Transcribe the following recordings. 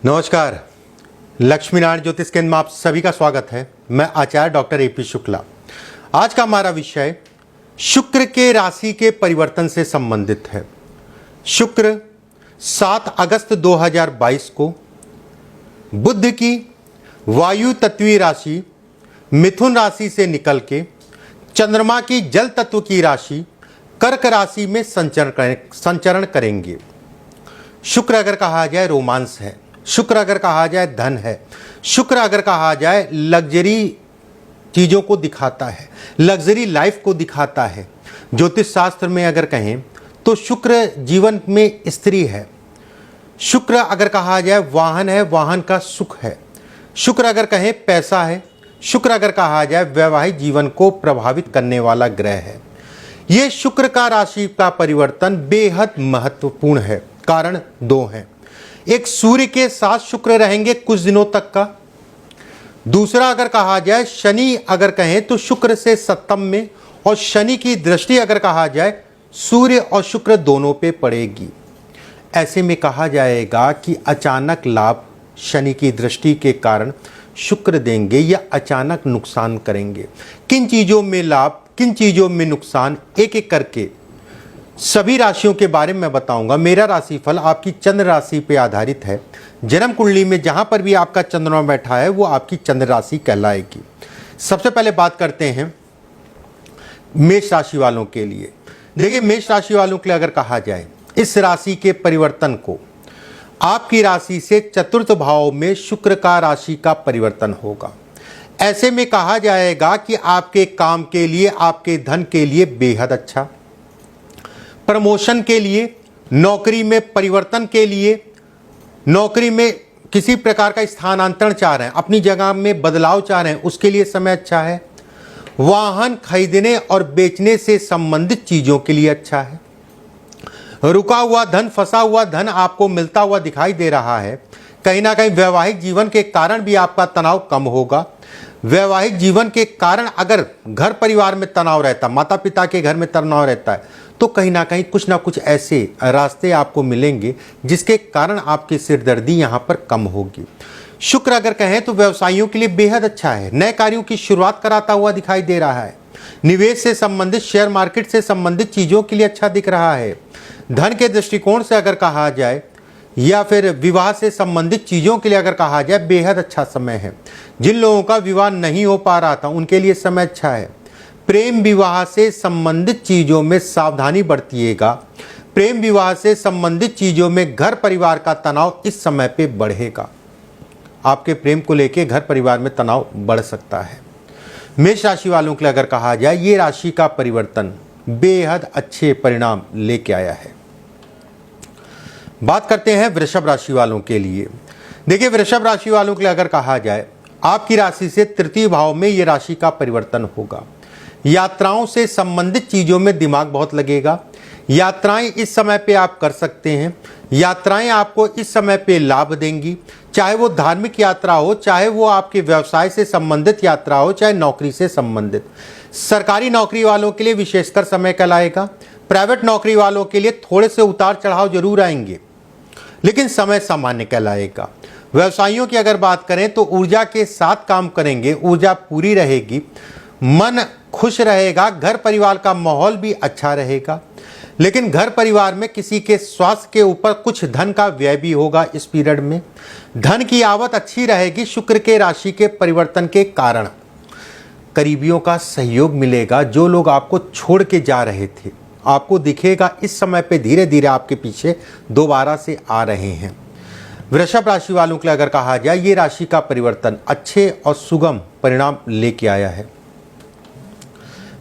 नमस्कार। लक्ष्मीनारायण ज्योतिष केंद्र में आप सभी का स्वागत है। मैं आचार्य डॉक्टर एपी शुक्ला। आज का हमारा विषय शुक्र के राशि के परिवर्तन से संबंधित है। शुक्र 7 अगस्त 2022 को बुध की वायु तत्वीय राशि मिथुन राशि से निकल के चंद्रमा की जल तत्व की राशि कर्क राशि में संचरण करेंगे। शुक्र अगर कहा जाए रोमांस है, शुक्र अगर कहा जाए धन है, शुक्र अगर कहा जाए लग्जरी चीज़ों को दिखाता है, लग्जरी लाइफ को दिखाता है। ज्योतिष शास्त्र में अगर कहें तो शुक्र जीवन में स्त्री है। शुक्र अगर कहा जाए वाहन है, वाहन का सुख है। शुक्र अगर कहें पैसा है। शुक्र अगर कहा जाए वैवाहिक जीवन को प्रभावित करने वाला ग्रह है। ये शुक्र का राशि का परिवर्तन बेहद महत्वपूर्ण है। कारण दो हैं। एक सूर्य के साथ शुक्र रहेंगे कुछ दिनों तक का। दूसरा अगर कहा जाए शनि अगर कहें तो शुक्र से सप्तम में, और शनि की दृष्टि अगर कहा जाए सूर्य और शुक्र दोनों पे पड़ेगी। ऐसे में कहा जाएगा कि अचानक लाभ शनि की दृष्टि के कारण शुक्र देंगे या अचानक नुकसान करेंगे। किन चीज़ों में लाभ, किन चीज़ों में नुकसान, एक एक करके सभी राशियों के बारे में मैं बताऊंगा। मेरा राशिफल आपकी चंद्र राशि पे आधारित है। जन्म कुंडली में जहां पर भी आपका चंद्रमा बैठा है वो आपकी चंद्र राशि कहलाएगी। सबसे पहले बात करते हैं मेष राशि वालों के लिए। देखिए, मेष राशि वालों के लिए अगर कहा जाए इस राशि के परिवर्तन को, आपकी राशि से चतुर्थ भाव में शुक्र का राशि का परिवर्तन होगा। ऐसे में कहा जाएगा कि आपके काम के लिए, आपके धन के लिए बेहद अच्छा, प्रमोशन के लिए, नौकरी में परिवर्तन के लिए, नौकरी में किसी प्रकार का स्थानांतरण चाह रहे हैं, अपनी जगह में बदलाव चाह रहे हैं, उसके लिए समय अच्छा है। वाहन खरीदने और बेचने से संबंधित चीज़ों के लिए अच्छा है। रुका हुआ धन, फंसा हुआ धन आपको मिलता हुआ दिखाई दे रहा है। कहीं ना कहीं वैवाहिक जीवन के कारण भी आपका तनाव कम होगा। वैवाहिक जीवन के कारण अगर घर परिवार में तनाव रहता, माता पिता के घर में तनाव रहता है, तो कहीं ना कहीं कुछ ना कुछ ऐसे रास्ते आपको मिलेंगे जिसके कारण आपकी सिरदर्दी यहाँ पर कम होगी। शुक्र अगर कहें तो व्यवसायियों के लिए बेहद अच्छा है। नए कार्यों की शुरुआत कराता हुआ दिखाई दे रहा है। निवेश से संबंधित, शेयर मार्केट से संबंधित चीज़ों के लिए अच्छा दिख रहा है। धन के दृष्टिकोण से अगर कहा जाए या फिर विवाह से संबंधित चीज़ों के लिए अगर कहा जाए बेहद अच्छा समय है। जिन लोगों का विवाह नहीं हो पा रहा था उनके लिए समय अच्छा है। प्रेम विवाह से संबंधित चीज़ों में सावधानी बरतिएगा। प्रेम विवाह से संबंधित चीज़ों में घर परिवार का तनाव इस समय पे बढ़ेगा। आपके प्रेम को लेके घर परिवार में तनाव बढ़ सकता है। मेष राशि वालों के लिए अगर कहा जाए ये राशि का परिवर्तन बेहद अच्छे परिणाम लेके आया है। बात करते हैं वृषभ राशि वालों के लिए। देखिए, वृषभ राशि वालों के लिए अगर कहा जाए आपकी राशि से तृतीय भाव में ये राशि का परिवर्तन होगा। यात्राओं से संबंधित चीज़ों में दिमाग बहुत लगेगा। यात्राएं इस समय पे आप कर सकते हैं। यात्राएं आपको इस समय पे लाभ देंगी, चाहे वो धार्मिक यात्रा हो, चाहे वो आपके व्यवसाय से संबंधित यात्रा हो, चाहे नौकरी से संबंधित। सरकारी नौकरी वालों के लिए विशेषकर समय कहलाएगा। प्राइवेट नौकरी वालों के लिए थोड़े से उतार चढ़ाव जरूर आएंगे, लेकिन समय सामान्य कहलाएगा। व्यवसायियों की अगर बात करें तो ऊर्जा के साथ काम करेंगे, ऊर्जा पूरी रहेगी, मन खुश रहेगा, घर परिवार का माहौल भी अच्छा रहेगा। लेकिन घर परिवार में किसी के स्वास्थ्य के ऊपर कुछ धन का व्यय भी होगा इस पीरियड में। धन की आवक अच्छी रहेगी। शुक्र के राशि के परिवर्तन के कारण करीबियों का सहयोग मिलेगा। जो लोग आपको छोड़ के जा रहे थे आपको दिखेगा इस समय पे धीरे धीरे आपके पीछे दोबारा से आ रहे हैं। वृषभ राशि वालों के लिए अगर कहा जाए ये राशि का परिवर्तन अच्छे और सुगम परिणाम लेके आया है।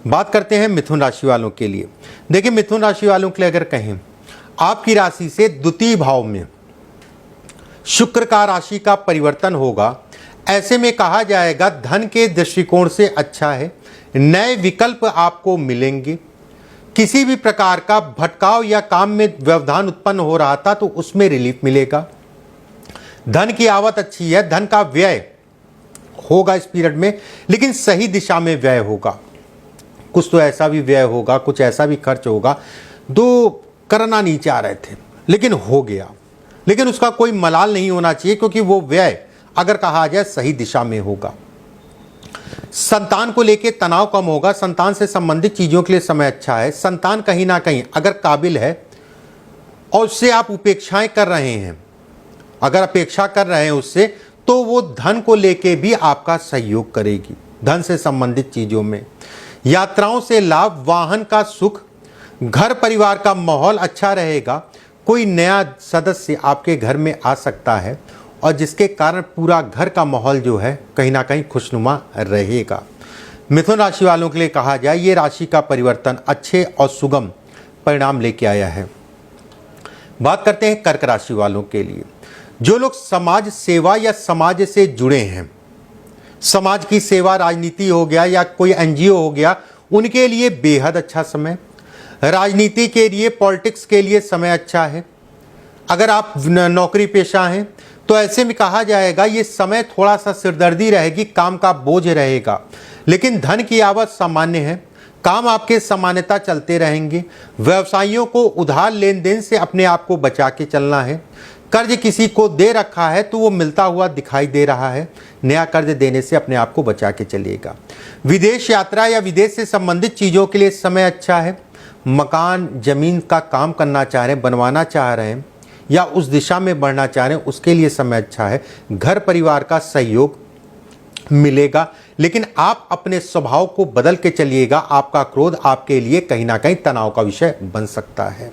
बात करते हैं मिथुन राशि वालों के लिए। देखिए, मिथुन राशि वालों के लिए अगर कहें आपकी राशि से द्वितीय भाव में शुक्र का राशि का परिवर्तन होगा। ऐसे में कहा जाएगा धन के दृष्टिकोण से अच्छा है। नए विकल्प आपको मिलेंगे। किसी भी प्रकार का भटकाव या काम में व्यवधान उत्पन्न हो रहा था तो उसमें रिलीफ मिलेगा। धन की आवक अच्छी है। धन का व्यय होगा इस पीरियड में, लेकिन सही दिशा में व्यय होगा। कुछ तो ऐसा भी व्यय होगा, कुछ ऐसा भी खर्च होगा जो करना नहीं चाह रहे थे लेकिन हो गया। लेकिन उसका कोई मलाल नहीं होना चाहिए, क्योंकि वो व्यय अगर कहा जाए सही दिशा में होगा। संतान को लेकर तनाव कम होगा। संतान से संबंधित चीजों के लिए समय अच्छा है। संतान कहीं ना कहीं अगर काबिल है और उससे आप उपेक्षाएं कर रहे हैं, अगर अपेक्षा कर रहे हैं उससे, तो वो धन को लेके भी आपका सहयोग करेगी। धन से संबंधित चीजों में यात्राओं से लाभ, वाहन का सुख, घर परिवार का माहौल अच्छा रहेगा। कोई नया सदस्य आपके घर में आ सकता है और जिसके कारण पूरा घर का माहौल जो है कहीं ना कहीं खुशनुमा रहेगा। मिथुन राशि वालों के लिए कहा जाए, ये राशि का परिवर्तन अच्छे और सुगम परिणाम लेके आया है। बात करते हैं कर्क राशि वालों के लिए। जो लोग समाज सेवा या समाज से जुड़े हैं, समाज की सेवा, राजनीति हो गया या कोई एनजीओ हो गया, उनके लिए बेहद अच्छा समय। राजनीति के लिए, पॉलिटिक्स के लिए समय अच्छा है। अगर आप नौकरी पेशा हैं तो ऐसे में कहा जाएगा ये समय थोड़ा सा सिरदर्दी रहेगी, काम का बोझ रहेगा, लेकिन धन की आवक सामान्य है। काम आपके सामान्यता चलते रहेंगे। व्यवसायियों को उधार लेन देन से अपने आप को बचा के चलना है। कर्ज किसी को दे रखा है तो वो मिलता हुआ दिखाई दे रहा है। नया कर्ज देने से अपने आप को बचा के चलिएगा। विदेश यात्रा या विदेश से संबंधित चीज़ों के लिए समय अच्छा है। मकान जमीन का काम करना चाह रहे हैं, बनवाना चाह रहे हैं या उस दिशा में बढ़ना चाह रहे हैं, उसके लिए समय अच्छा है। घर परिवार का सहयोग मिलेगा, लेकिन आप अपने स्वभाव को बदल के चलिएगा। आपका क्रोध आपके लिए कहीं ना कहीं तनाव का विषय बन सकता है।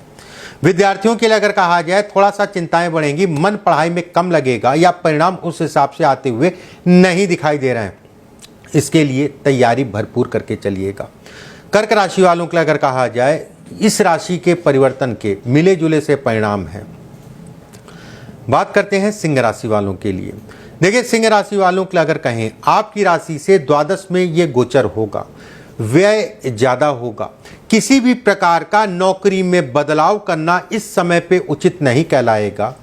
विद्यार्थियों के लिए अगर कहा जाए, थोड़ा सा चिंताएं बढ़ेंगी, मन पढ़ाई में कम लगेगा या परिणाम उस हिसाब से आते हुए नहीं दिखाई दे रहे हैं। इसके लिए तैयारी भरपूर करके चलिएगा। कर्क राशि वालों के लिए अगर कहा जाए, इस राशि के परिवर्तन के मिले जुले से परिणाम है। बात करते हैं सिंह राशि वालों के लिए। देखिए, सिंह राशि वालों के लिए अगर कहें, आपकी राशि से द्वादश में ये गोचर होगा, व्यय ज़्यादा होगा। किसी भी प्रकार का नौकरी में बदलाव करना इस समय पे उचित नहीं कहलाएगा।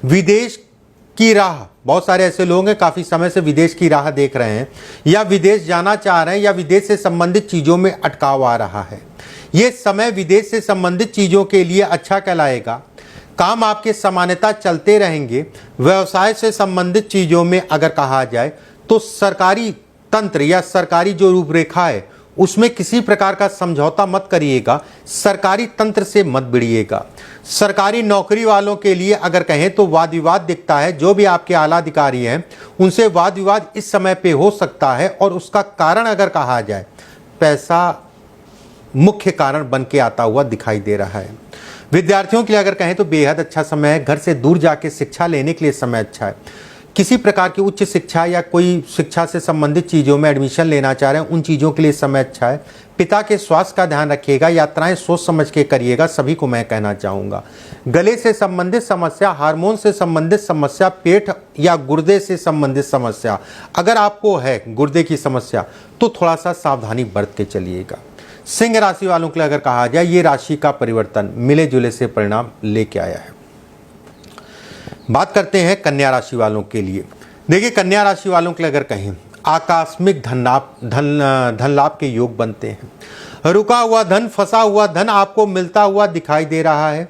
विदेश की राह, बहुत सारे ऐसे लोग हैं काफ़ी समय से विदेश की राह देख रहे हैं या विदेश जाना चाह रहे हैं या विदेश से संबंधित चीज़ों में अटकाव आ रहा है। ये समय विदेश से संबंधित चीज़ों के लिए अच्छा कहलाएगा। काम आपके सामान्यता चलते रहेंगे। व्यवसाय से संबंधित चीज़ों में अगर कहा जाए तो सरकारी तंत्र या सरकारी जो रूपरेखा है उसमें किसी प्रकार का समझौता मत करिएगा। सरकारी तंत्र से मत भिड़िएगा। सरकारी नौकरी वालों के लिए अगर कहें तो वाद विवाद दिखता है। जो भी आपके आला अधिकारी हैं उनसे वाद विवाद इस समय पे हो सकता है और उसका कारण अगर कहा जाए, पैसा मुख्य कारण बन के आता हुआ दिखाई दे रहा है। विद्यार्थियों के लिए अगर कहें तो बेहद अच्छा समय है। घर से दूर जाके शिक्षा लेने के लिए समय अच्छा है। किसी प्रकार की उच्च शिक्षा या कोई शिक्षा से संबंधित चीज़ों में एडमिशन लेना चाह रहे हैं, उन चीज़ों के लिए समय अच्छा है। पिता के स्वास्थ्य का ध्यान रखिएगा। यात्राएं सोच समझ के करिएगा, सभी को मैं कहना चाहूँगा। गले से संबंधित समस्या, हार्मोन से संबंधित समस्या, पेट या गुर्दे से संबंधित समस्या अगर आपको है, गुर्दे की समस्या, तो थोड़ा सा सावधानी बरत के चलिएगा। सिंह राशि वालों के लिए अगर कहा जाए, ये राशि का परिवर्तन मिले जुले से परिणाम लेके आया है। बात करते हैं कन्या राशि वालों के लिए। देखिए, कन्या राशि वालों के लिए अगर कहें, आकस्मिक धन लाभ के योग बनते हैं। रुका हुआ धन, फंसा हुआ धन आपको मिलता हुआ दिखाई दे रहा है।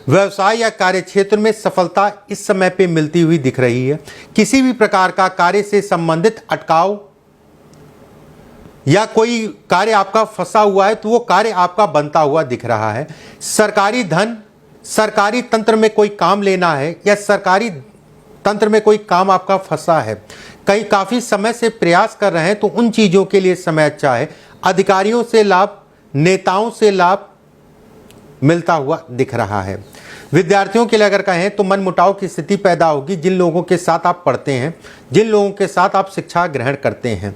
व्यवसाय या कार्य क्षेत्र में सफलता इस समय पे मिलती हुई दिख रही है। किसी भी प्रकार का कार्य से संबंधित अटकाव या कोई कार्य आपका फंसा हुआ है तो वो कार्य आपका बनता हुआ दिख रहा है। सरकारी धन, सरकारी तंत्र में कोई काम लेना है या सरकारी तंत्र में कोई काम आपका फंसा है, कई काफ़ी समय से प्रयास कर रहे हैं, तो उन चीज़ों के लिए समय अच्छा है। अधिकारियों से लाभ, नेताओं से लाभ मिलता हुआ दिख रहा है। विद्यार्थियों के लिए अगर कहें तो मनमुटाव की स्थिति पैदा होगी। जिन लोगों के साथ आप पढ़ते हैं, जिन लोगों के साथ आप शिक्षा ग्रहण करते हैं,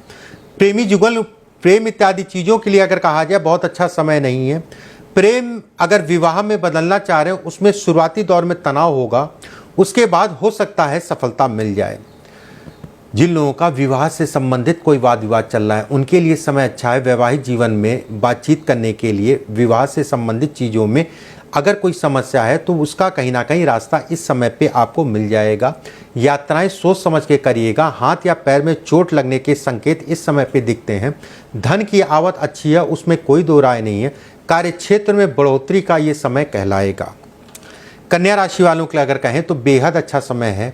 प्रेमी जुगल, प्रेम इत्यादि चीज़ों के लिए अगर कहा जाए बहुत अच्छा समय नहीं है। प्रेम अगर विवाह में बदलना चाह रहे हैं, उसमें शुरुआती दौर में तनाव होगा, उसके बाद हो सकता है सफलता मिल जाए। जिन लोगों का विवाह से संबंधित कोई वाद विवाद चल रहा है, उनके लिए समय अच्छा है। वैवाहिक जीवन में बातचीत करने के लिए, विवाह से संबंधित चीज़ों में अगर कोई समस्या है तो उसका कहीं ना कहीं रास्ता इस समय पे आपको मिल जाएगा। यात्राएं सोच समझ के करिएगा। हाथ या पैर में चोट लगने के संकेत इस समय पे दिखते हैं। धन की आवक अच्छी है, उसमें कोई दो राय नहीं है। कार्य क्षेत्र में बढ़ोतरी का ये समय कहलाएगा। कन्या राशि वालों के लिए अगर कहें तो बेहद अच्छा समय है।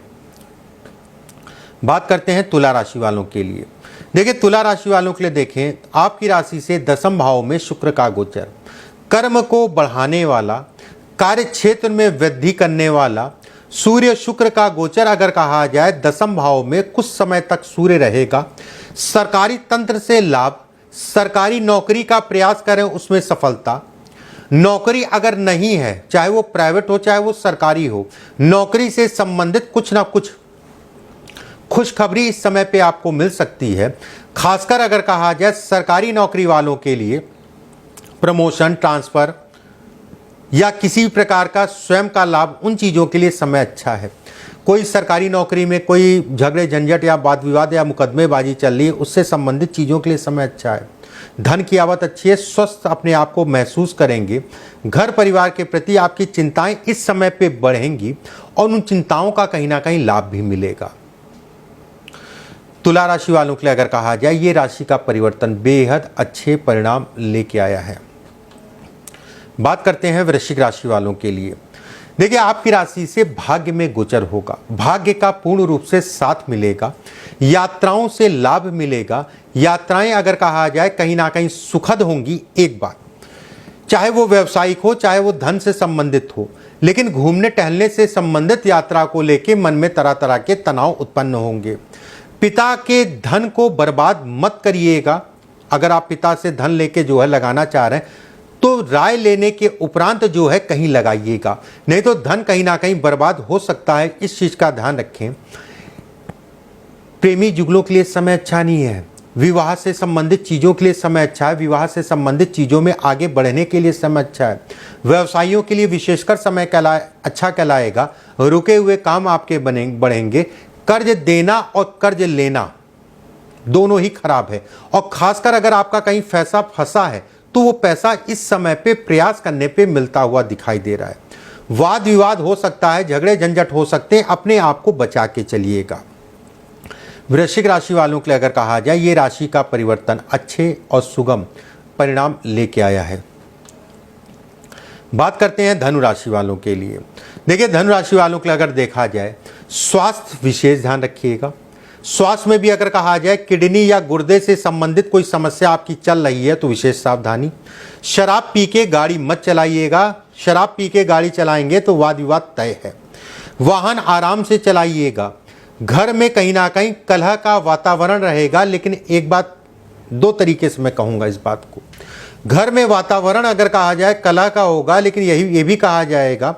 बात करते हैं तुला राशि वालों के लिए। देखिए तुला राशि वालों के लिए देखें, आपकी राशि से दसम भाव में शुक्र का गोचर, कर्म को बढ़ाने वाला, कार्य क्षेत्र में वृद्धि करने वाला सूर्य शुक्र का गोचर अगर कहा जाए दसम भाव में कुछ समय तक सूर्य रहेगा। सरकारी तंत्र से लाभ, सरकारी नौकरी का प्रयास करें उसमें सफलता, नौकरी अगर नहीं है चाहे वो प्राइवेट हो चाहे वो सरकारी हो, नौकरी से संबंधित कुछ ना कुछ खुशखबरी इस समय पे आपको मिल सकती है। खासकर अगर कहा जाए सरकारी नौकरी वालों के लिए प्रमोशन, ट्रांसफर या किसी प्रकार का स्वयं का लाभ, उन चीज़ों के लिए समय अच्छा है। कोई सरकारी नौकरी में कोई झगड़े झंझट या वाद विवाद या मुकदमेबाजी चल रही है, उससे संबंधित चीज़ों के लिए समय अच्छा है। धन की आवक अच्छी है, स्वस्थ अपने आप को महसूस करेंगे। घर परिवार के प्रति आपकी चिंताएं इस समय पे बढ़ेंगी और उन चिंताओं का कहीं ना कहीं लाभ भी मिलेगा। तुला राशि वालों के लिए अगर कहा जाए ये राशि का परिवर्तन बेहद अच्छे परिणाम लेके आया है। बात करते हैं वृश्चिक राशि वालों के लिए। देखिए आपकी राशि से भाग्य में गोचर होगा, भाग्य का पूर्ण रूप से साथ मिलेगा, यात्राओं से लाभ मिलेगा। यात्राएं अगर कहा जाए कहीं ना कहीं सुखद होंगी। एक बात, चाहे वो व्यवसायिक हो चाहे वो धन से संबंधित हो, लेकिन घूमने टहलने से संबंधित यात्रा को लेकर मन में तरह तरह के तनाव उत्पन्न होंगे। पिता के धन को बर्बाद मत करिएगा। अगर आप पिता से धन लेके जो है लगाना चाह रहे हैं तो राय लेने के उपरांत जो है कहीं लगाइएगा, नहीं तो धन कहीं ना कहीं बर्बाद हो सकता है। इस चीज का ध्यान रखें। प्रेमी जुगलों के लिए समय अच्छा नहीं है। विवाह से संबंधित चीजों के लिए समय अच्छा है। विवाह से संबंधित चीजों में आगे बढ़ने के लिए समय अच्छा है। व्यवसायियों के लिए विशेषकर समय अच्छा कहलाएगा। रुके हुए काम आपके बढ़ेंगे। कर्ज देना और कर्ज लेना दोनों ही खराब है, और खासकर अगर आपका कहीं पैसा फंसा है तो वो पैसा इस समय पे प्रयास करने पे मिलता हुआ दिखाई दे रहा है। वाद विवाद हो सकता है, झगड़े झंझट हो सकते हैं, अपने आप को बचा के चलिएगा। वृश्चिक राशि वालों के लिए अगर कहा जाए ये राशि का परिवर्तन अच्छे और सुगम परिणाम लेके आया है। बात करते हैं धनु राशि वालों के लिए। देखिए धनु राशि वालों के लिए अगर देखा जाए स्वास्थ्य विशेष ध्यान रखिएगा। स्वास्थ्य में भी अगर कहा जाए किडनी या गुर्दे से संबंधित कोई समस्या आपकी चल रही है तो विशेष सावधानी। शराब पी के गाड़ी मत चलाइएगा। शराब पी के गाड़ी चलाएंगे तो वाद विवाद तय है। वाहन आराम से चलाइएगा। घर में कहीं ना कहीं कलह का वातावरण रहेगा, लेकिन एक बात दो तरीके से मैं कहूँगा इस बात को। घर में वातावरण अगर कहा जाए कलह का होगा, लेकिन ये भी कहा जाएगा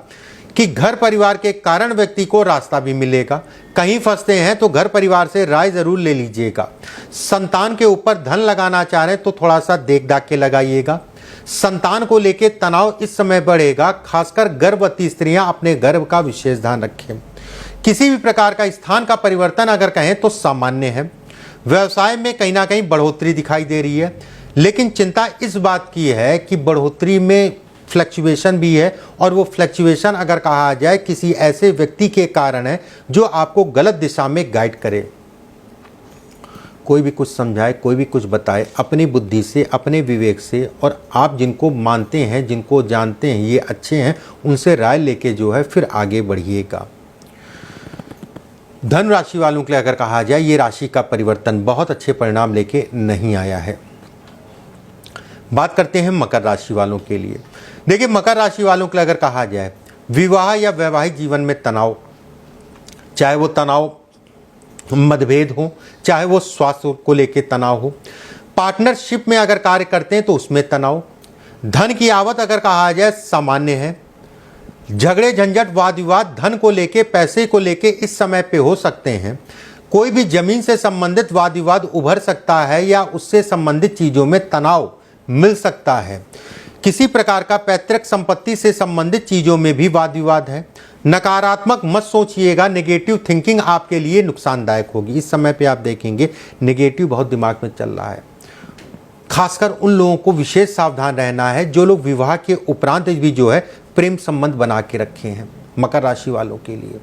कि घर परिवार के कारण व्यक्ति को रास्ता भी मिलेगा। कहीं फंसते हैं तो घर परिवार से राय जरूर ले लीजिएगा। संतान के ऊपर धन लगाना चाह रहे हैं तो थोड़ा सा देख दाख के लगाइएगा। संतान को लेके तनाव इस समय बढ़ेगा। खासकर गर्भवती स्त्रियां अपने गर्भ का विशेष ध्यान रखें। किसी भी प्रकार का स्थान का परिवर्तन अगर कहें तो सामान्य है। व्यवसाय में कहीं ना कहीं बढ़ोतरी दिखाई दे रही है, लेकिन चिंता इस बात की है कि बढ़ोतरी में फ्लक्चुएशन भी है, और वो फ्लक्चुएशन अगर कहा जाए किसी ऐसे व्यक्ति के कारण है जो आपको गलत दिशा में गाइड करे। कोई भी कुछ समझाए, कोई भी कुछ बताए, अपनी बुद्धि से, अपने विवेक से, और आप जिनको मानते हैं, जिनको जानते हैं ये अच्छे हैं, उनसे राय लेके जो है फिर आगे बढ़िएगा। धन राशि वालों के लिए अगर कहा जाए ये राशि का परिवर्तन बहुत अच्छे परिणाम लेके नहीं आया है। बात करते हैं मकर राशि वालों के लिए। देखिए मकर राशि वालों के लिए अगर कहा जाए विवाह या वैवाहिक जीवन में तनाव, चाहे वो तनाव मतभेद हो, चाहे वो स्वास्थ्य को लेके तनाव हो, पार्टनरशिप में अगर कार्य करते हैं तो उसमें तनाव, धन की आवक अगर कहा जाए सामान्य है, झगड़े झंझट वाद विवाद धन को लेके, पैसे को लेके इस समय पे हो सकते हैं। कोई भी जमीन से संबंधित वाद विवाद उभर सकता है या उससे संबंधित चीजों में तनाव मिल सकता है। किसी प्रकार का पैतृक संपत्ति से संबंधित चीजों में भी वाद विवाद है। नकारात्मक मत सोचिएगा, नेगेटिव थिंकिंग आपके लिए नुकसानदायक होगी। इस समय पे आप देखेंगे नेगेटिव बहुत दिमाग में चल रहा है। खासकर उन लोगों को विशेष सावधान रहना है जो लोग विवाह के उपरांत भी जो है प्रेम संबंध बना के रखे हैं। मकर राशि वालों के लिए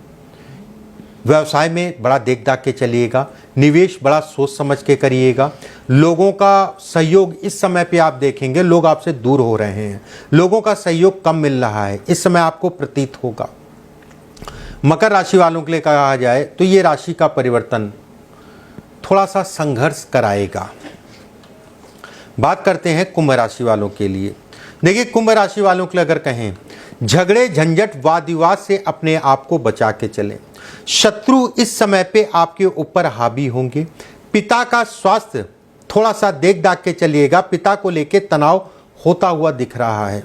व्यवसाय में बड़ा देख दाख के चलिएगा। निवेश बड़ा सोच समझ के करिएगा। लोगों का सहयोग इस समय पे आप देखेंगे लोग आपसे दूर हो रहे हैं, लोगों का सहयोग कम मिल रहा है, इस समय आपको प्रतीत होगा। मकर राशि वालों के लिए कहा जाए तो ये राशि का परिवर्तन थोड़ा सा संघर्ष कराएगा। बात करते हैं कुंभ राशि वालों के लिए। देखिए, कुंभ राशि वालों के लिए अगर कहें, झगड़े झंझट वाद विवाद से अपने आप को बचा के चलें। शत्रु इस समय पे आपके ऊपर हावी होंगे। पिता का स्वास्थ्य थोड़ा सा देख दाख के चलिएगा, पिता को लेके तनाव होता हुआ दिख रहा है।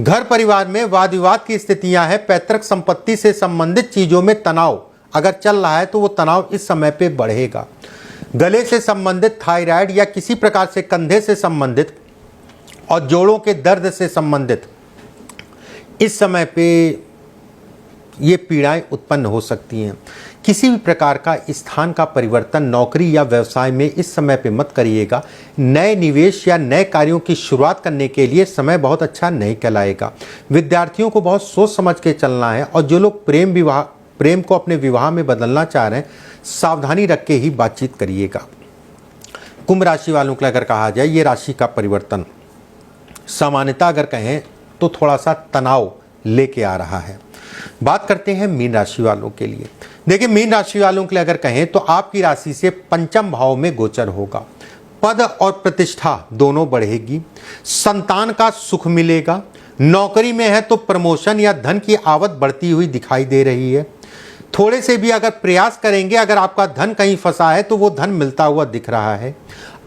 घर परिवार में वाद विवाद की स्थितियां हैं। पैतृक संपत्ति से संबंधित चीजों में तनाव अगर चल रहा है तो वो तनाव इस समय पे बढ़ेगा। गले से संबंधित, थायराइड या किसी प्रकार से कंधे से संबंधित और जोड़ों के दर्द से संबंधित इस समय पे ये पीड़ाएं उत्पन्न हो सकती हैं। किसी भी प्रकार का स्थान का परिवर्तन नौकरी या व्यवसाय में इस समय पे मत करिएगा। नए निवेश या नए कार्यों की शुरुआत करने के लिए समय बहुत अच्छा नहीं कहलाएगा। विद्यार्थियों को बहुत सोच समझ के चलना है और जो लोग प्रेम को अपने विवाह में बदलना चाह रहे हैं, सावधानी रख के ही बातचीत करिएगा। कुंभ राशि वालों के लिए अगर कहा जाए, ये राशि का परिवर्तन सामान्यता अगर कहें तो थोड़ा सा तनाव लेके आ रहा है। बात करते हैं मीन राशि वालों के लिए। देखिए, मीन राशि वालों के लिए अगर कहें तो आपकी राशि से पंचम भाव में गोचर होगा। पद और प्रतिष्ठा दोनों बढ़ेगी। संतान का सुख मिलेगा। नौकरी में है तो प्रमोशन या धन की आवक बढ़ती हुई दिखाई दे रही है। थोड़े से भी अगर प्रयास करेंगे, अगर आपका धन कहीं फंसा है तो वो धन मिलता हुआ दिख रहा है।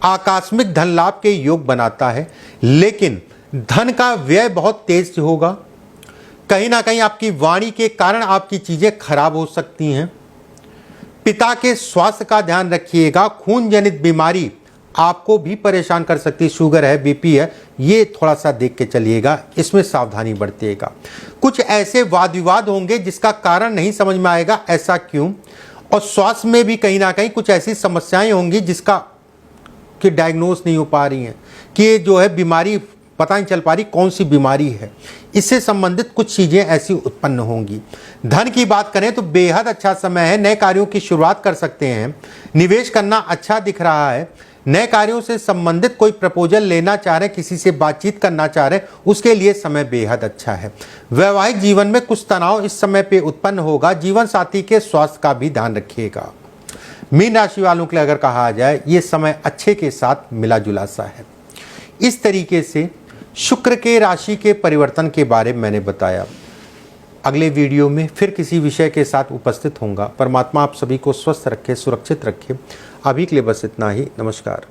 आकस्मिक धन लाभ के योग बनाता है, लेकिन धन का व्यय बहुत तेज होगा। कहीं ना कहीं आपकी वाणी के कारण आपकी चीजें खराब हो सकती हैं। पिता के स्वास्थ्य का ध्यान रखिएगा। खून जनित बीमारी आपको भी परेशान कर सकती है। शुगर है, बीपी है, ये थोड़ा सा देख के चलिएगा, इसमें सावधानी बरतिएगा। कुछ ऐसे वाद विवाद होंगे जिसका कारण नहीं समझ में आएगा, ऐसा क्यों। और स्वास्थ्य में भी कहीं ना कहीं कुछ ऐसी समस्याएं होंगी जिसका कि डायग्नोस नहीं हो पा रही हैं, कि ये जो है बीमारी पता नहीं चल पा रही कौन सी बीमारी है। इससे संबंधित कुछ चीजें ऐसी उत्पन्न होंगी। धन की बात करें तो बेहद अच्छा समय है। नए कार्यों की शुरुआत कर सकते हैं। निवेश करना अच्छा दिख रहा है। नए कार्यों से संबंधित कोई प्रपोजल लेना चाह रहे, किसी से बातचीत करना चाह रहे, उसके लिए समय बेहद अच्छा है। वैवाहिक जीवन में कुछ तनाव इस समय पे उत्पन्न होगा। जीवन साथी के स्वास्थ्य का भी ध्यान रखिएगा। मीन राशि वालों के लिए अगर कहा जाए, ये समय अच्छे के साथ मिला जुला सा है। इस तरीके से शुक्र के राशि के परिवर्तन के बारे में मैंने बताया। अगले वीडियो में फिर किसी विषय के साथ उपस्थित होऊंगा। परमात्मा आप सभी को स्वस्थ रखे, सुरक्षित रखे। अभी के लिए बस इतना ही। नमस्कार।